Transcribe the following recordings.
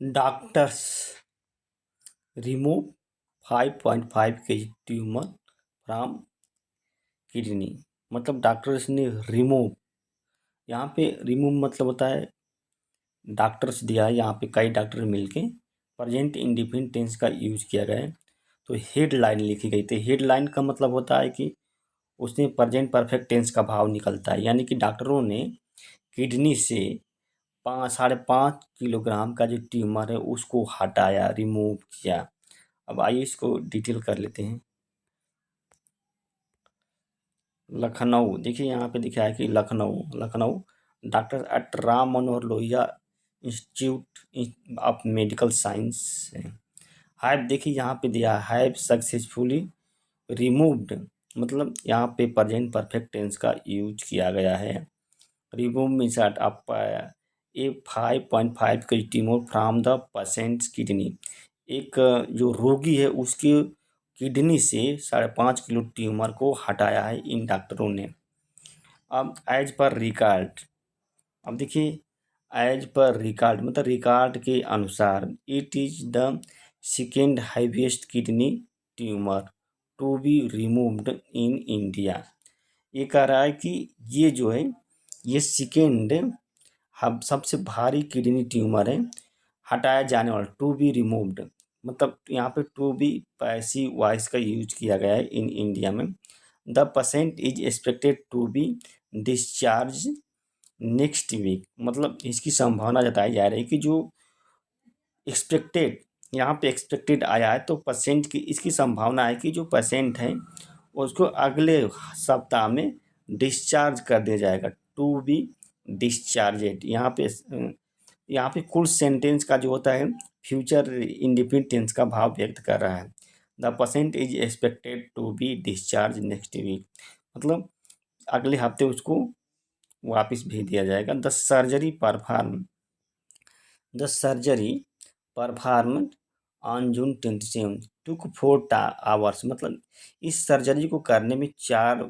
Doctors remove 5.5 kg tumour from kidney. मतलब doctors ने remove, यहाँ पे रिमूव मतलब होता है डॉक्टर्स दिया है, यहाँ पे कई डॉक्टर मिलके प्रेजेंट इंडिफिनिट टेंस का यूज किया गया है। तो हेडलाइन लिखी गई थी। हेडलाइन का मतलब होता है कि उसमें प्रेजेंट परफेक्ट टेंस का भाव निकलता है, यानी कि डॉक्टरों ने किडनी से 5.5 किलोग्राम का जो ट्यूमर है उसको हटाया, रिमूव किया। अब आइए इसको डिटेल कर लेते हैं। लखनऊ, देखिए यहाँ पे दिखा है कि Lucknow Lucknow doctor at Ram Manohar Lohia institute of medical science have, देखिए यहाँ पे दिया हैव सक्सेसफुली रिमूव्ड, मतलब यहाँ पे प्रेजेंट परफेक्ट टेंस का यूज किया गया है। रिमूव मीन्स अप ए 5.5 के tumour from the patients kidney. एक जो रोगी है उसकी किडनी से 5.5 किलो ट्यूमर को हटाया है इन डॉक्टरों ने। अब एज पर रिकॉर्ड, अब देखिए एज पर रिकॉर्ड मतलब रिकॉर्ड के अनुसार it is the second highest kidney tumour to be removed in India. ये कह रहा है कि ये जो है ये सेकेंड हम सबसे भारी किडनी ट्यूमर है हटाया जाने वाला, टू बी रिमूव्ड, मतलब यहाँ पे टू बी पैसिव वॉइस का यूज किया गया है इन इंडिया में। The patient is expected to be discharge next week, मतलब इसकी संभावना जताई जा रही है कि जो एक्सपेक्टेड, यहाँ पे एक्सपेक्टेड आया है तो पेशेंट की इसकी संभावना है कि जो पेशेंट है उसको अगले सप्ताह में डिस्चार्ज कर दिया जाएगा, टू बी डिस्चार्जेड। यहाँ पे कुल सेंटेंस का जो होता है फ्यूचर इंडिफिनिट टेंस का भाव व्यक्त कर रहा है। The patient is expected to be discharge next week, मतलब अगले हफ्ते उसको वापस भेज दिया जाएगा। The surgery perform on June 27 took 4 hours, मतलब इस सर्जरी को करने में 4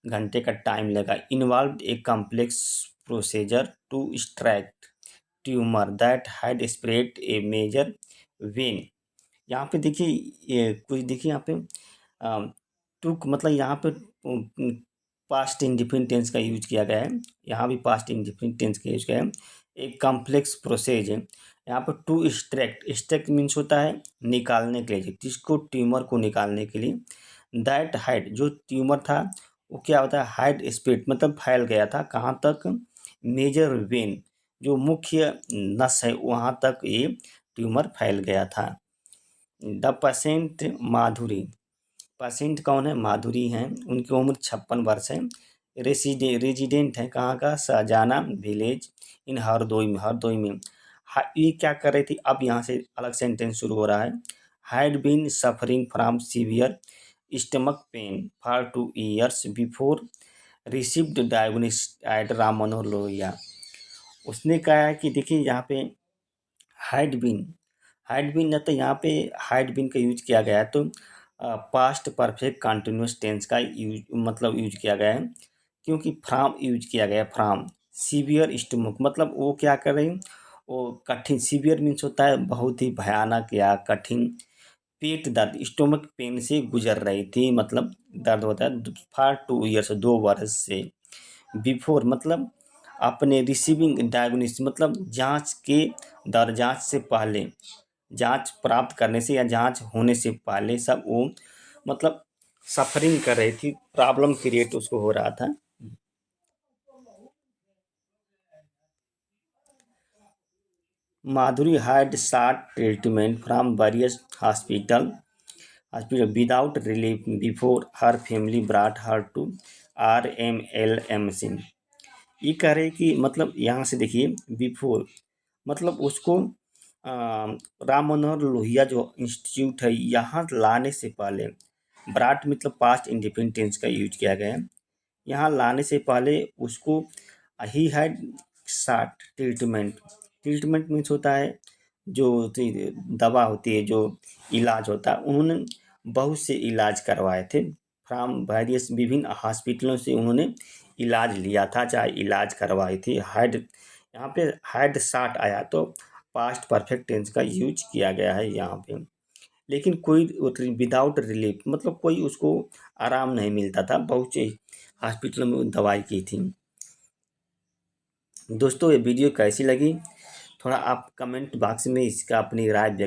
घंटे का टाइम लगा। Involve a complex procedure to extract tumour that had spread a major vein. यहाँ पे देखिए ये कुछ देखिए यहाँ पे टुक मतलब यहाँ पे पास्ट इंडिफिनिट टेंस का यूज किया गया है, यहाँ भी पास्ट इंडिफिनिट टेंस का यूज किया है। एक कॉम्प्लेक्स प्रोसेज है यहाँ पर टू एक्सट्रैक्ट मीन्स होता है निकालने के लिए, जिसको ट्यूमर को निकालने के लिए। दैट हाइड जो ट्यूमर था वो क्या होता है, हाइड स्प्रेड मतलब फैल गया था कहाँ तक, मेजर वेन जो मुख्य नस है वहाँ तक ये ट्यूमर फैल गया था। द पेशेंट माधुरी, पेशेंट कौन है, माधुरी हैं, उनकी उम्र 56 वर्ष है। रेजिडेंट है कहाँ का, शाहजाना विलेज इन हरदोई में। ये क्या कर रही थी, अब यहाँ से अलग सेंटेंस शुरू हो रहा है। Had been suffering from severe stomach pain for 2 years before received diagnosis at Ram Manohar Lohia. उसने कहा है कि देखिए यहाँ पे हैड बीन न, तो यहाँ पे हैड बीन का यूज किया गया है तो पास्ट परफेक्ट कंटिन्यूस टेंस का यूज मतलब यूज किया गया है, क्योंकि फ्रॉम यूज किया गया है। फ्रॉम सीवियर स्टमक मतलब वो क्या कर रही, वो कठिन, सीवियर मीन्स होता है बहुत ही भयानक या कठिन, पेट दर्द स्टोमक पेन से गुजर रही थी, मतलब दर्द होता है फॉर 2 years 2 वर्ष से। बिफोर मतलब अपने रिसीविंग डायग्नोसिस मतलब जांच के दर, जांच से पहले, जांच प्राप्त करने से या जांच होने से पहले सब वो मतलब सफरिंग कर रही थी, प्रॉब्लम क्रिएट उसको हो रहा था। Madhuri had sought treatment from various hospital without relief before her family brought her to RMLM। ये कह रहे कि मतलब यहाँ से देखिए बिफोर मतलब उसको राम मनोहर लोहिया जो इंस्टीट्यूट है यहाँ लाने से पहले, ब्राट मतलब पास्ट इंडिफिनिट टेंस का यूज किया गया है, यहाँ लाने से पहले उसको ही हैड साट ट्रीटमेंट। ट्रीटमेंट मीन्स होता है जो दवा होती है, जो इलाज होता है, उन्होंने बहुत से इलाज करवाए थे फ्राम वेरियस विभिन्न हॉस्पिटलों से उन्होंने इलाज लिया था, चाहे इलाज करवाई थी। हैड यहाँ पे हैड साट आया तो पास्ट परफेक्ट टेंस का यूज किया गया है यहाँ पे। लेकिन कोई विदाउट रिलीफ, मतलब कोई उसको आराम नहीं मिलता था, बहुत से हॉस्पिटलों में दवाई की थी। दोस्तों ये वीडियो कैसी लगी, थोड़ा आप कमेंट बॉक्स में इसका अपनी राय व्यक्त